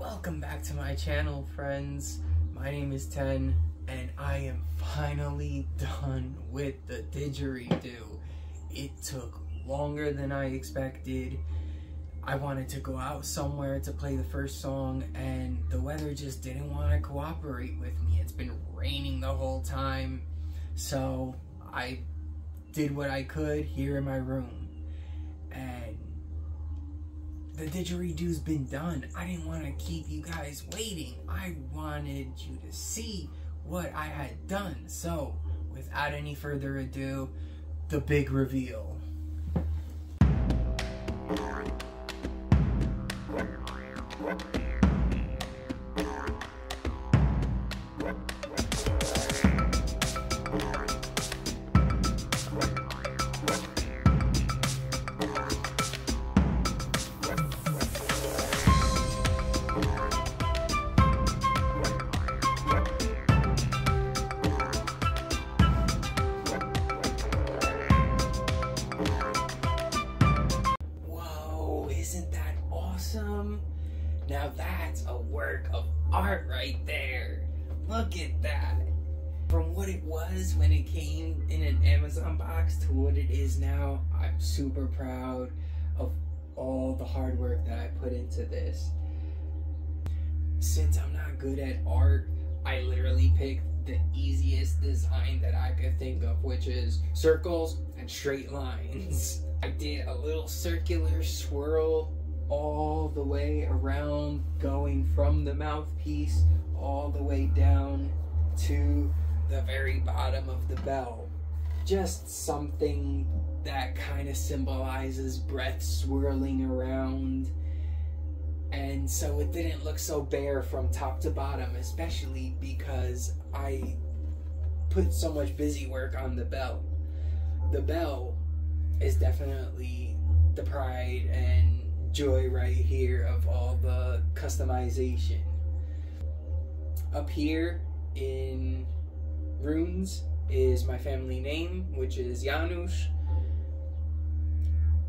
Welcome back to my channel, friends. My name is Ten, and I am finally done with the didgeridoo. It took longer than I expected. I wanted to go out somewhere to play the first song, and the weather just didn't want to cooperate with me. It's been raining the whole time, so I did what I could here in my room, and the didgeridoo's been done. I didn't want to keep you guys waiting. I wanted you to see what I had done. So, without any further ado, the big reveal. Isn't that awesome? Now that's a work of art right there. Look at that. From what it was when it came in an Amazon box to what it is now, I'm super proud of all the hard work that I put into this. Since I'm not good at art, I literally picked the easiest design that I could think of, which is circles and straight lines. I did a little circular swirl all the way around, going from the mouthpiece all the way down to the very bottom of the bell. Just something that kind of symbolizes breath swirling around. And so it didn't look so bare from top to bottom, especially because I put so much busy work on the bell. The bell is definitely the pride and joy right here of all the customization. Up here in runes is my family name, which is Janusz.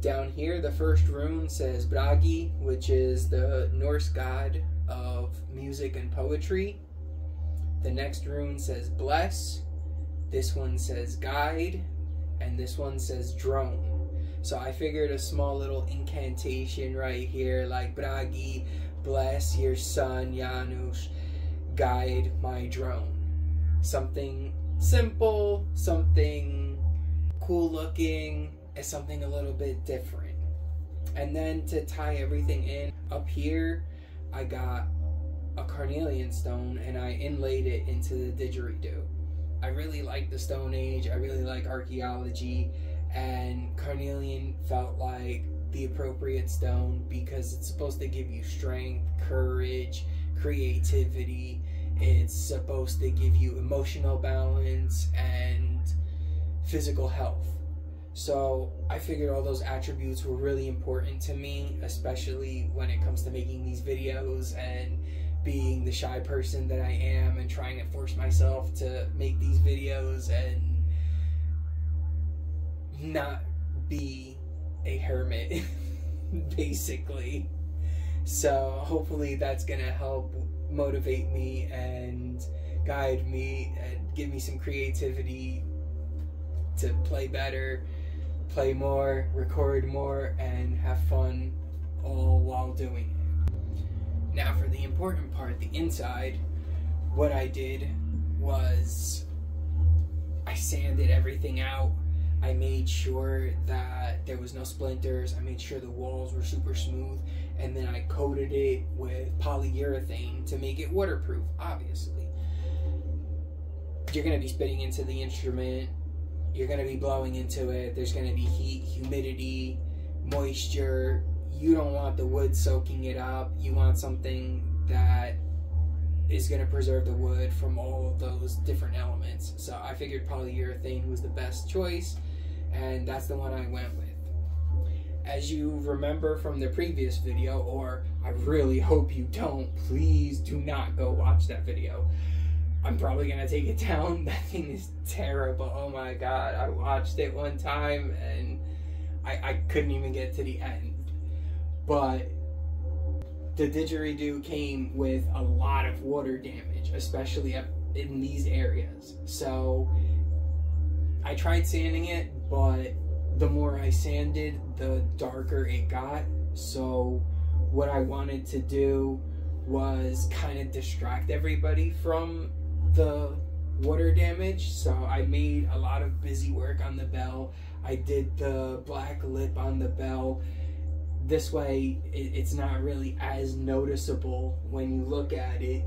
Down here, the first rune says Bragi, which is the Norse god of music and poetry. The next rune says Bless. This one says Guide. And this one says Drone. So I figured a small little incantation right here, like Bragi, bless your son Janusz, guide my drone. Something simple, something cool looking, and something a little bit different. And then to tie everything in, up here I got a carnelian stone and I inlaid it into the didgeridoo. I really like the Stone Age, I really like archaeology, and carnelian felt like the appropriate stone because it's supposed to give you strength, courage, creativity. It's supposed to give you emotional balance and physical health. So I figured all those attributes were really important to me, especially when it comes to making these videos and being the shy person that I am and trying to force myself to make these videos and not be a hermit, basically. So hopefully that's gonna help motivate me and guide me and give me some creativity to play better, play more, record more, and have fun all while doing it. Now for the important part, the inside, what I did was I sanded everything out. I made sure that there was no splinters. I made sure the walls were super smooth, and then I coated it with polyurethane to make it waterproof, obviously. You're going to be spitting into the instrument. You're going to be blowing into it. There's going to be heat, humidity, moisture. You don't want the wood soaking it up. You want something that is going to preserve the wood from all of those different elements. So I figured polyurethane was the best choice, and that's the one I went with. As you remember from the previous video, or I really hope you don't, please do not go watch that video. I'm probably going to take it down. That thing is terrible. Oh my god. I watched it one time and I couldn't even get to the end. But the didgeridoo came with a lot of water damage, especially in these areas. So I tried sanding it, but the more I sanded, the darker it got. So what I wanted to do was kind of distract everybody from the water damage. So I made a lot of busy work on the bell. I did the black lip on the bell. This way it's not really as noticeable when you look at it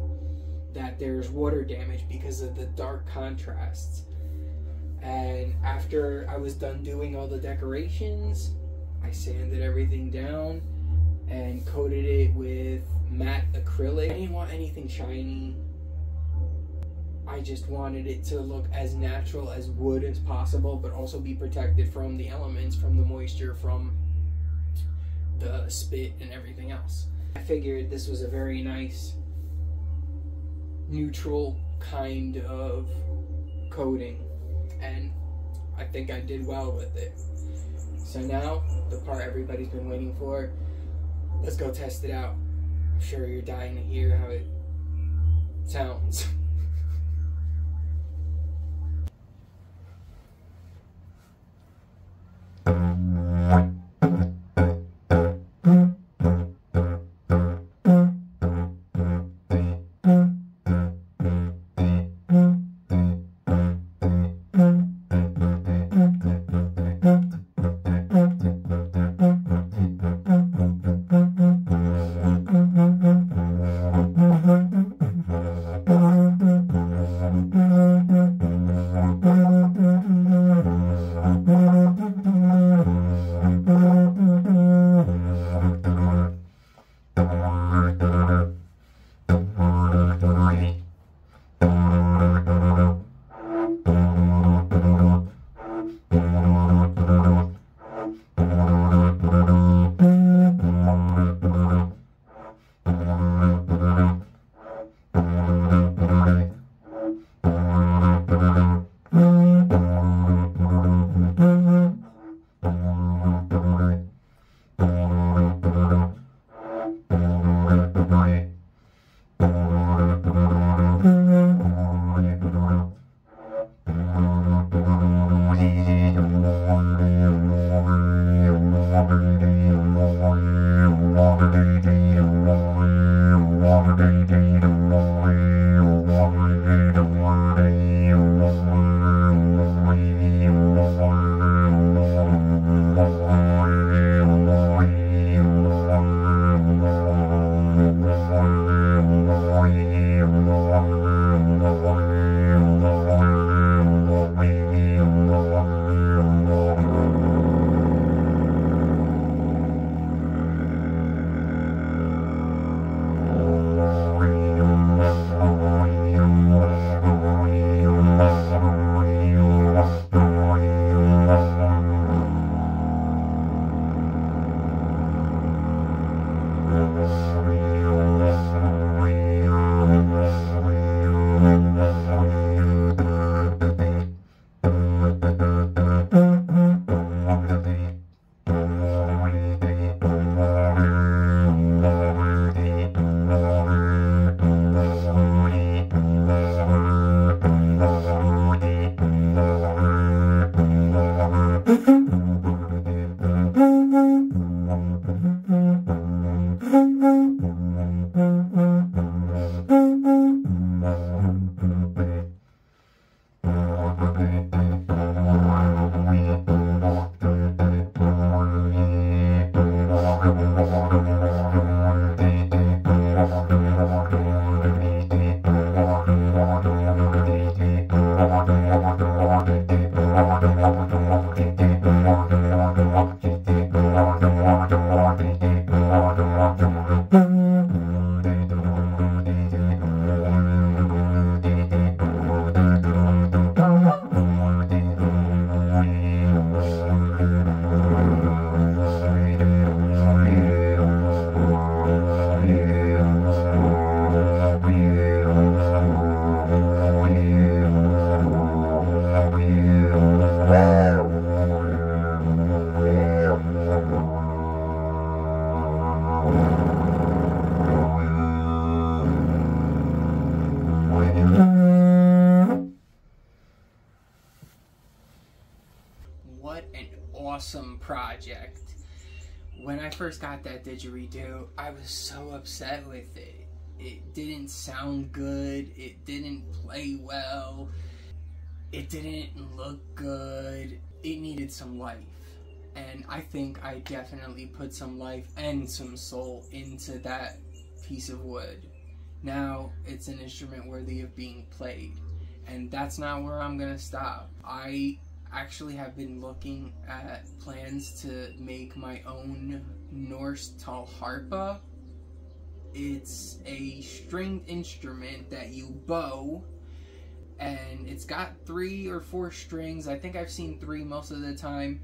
that there's water damage because of the dark contrasts. And after I was done doing all the decorations, I sanded everything down and coated it with matte acrylic. I didn't want anything shiny. I just wanted it to look as natural as wood as possible, but also be protected from the elements, from the moisture, from the spit and everything else. I figured this was a very nice neutral kind of coating, and I think I did well with it. So now, the part everybody's been waiting for, let's go test it out. I'm sure you're dying to hear how it sounds. project. When I first got that didgeridoo, I was so upset with it. It didn't sound good, it didn't play well, it didn't look good, it needed some life. And I think I definitely put some life and some soul into that piece of wood. Now it's an instrument worthy of being played, and that's not where I'm gonna stop. I actually have been looking at plans to make my own Norse talharpa. It's a stringed instrument that you bow, and it's got 3 or 4 strings. I think I've seen 3 most of the time.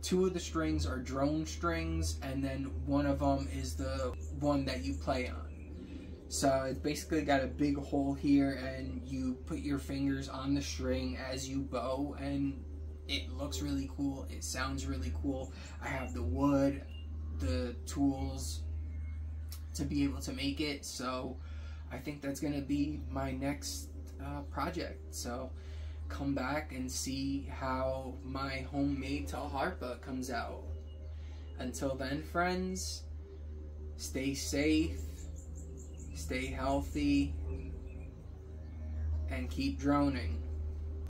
2 of the strings are drone strings, and then one of them is the one that you play on. So it's basically got a big hole here, and you put your fingers on the string as you bow, and it looks really cool. It sounds really cool. I have the wood, the tools to be able to make it, so I think that's gonna be my next project. So come back and see how my homemade talharpa comes out. Until then, friends, stay safe, stay healthy, and keep droning.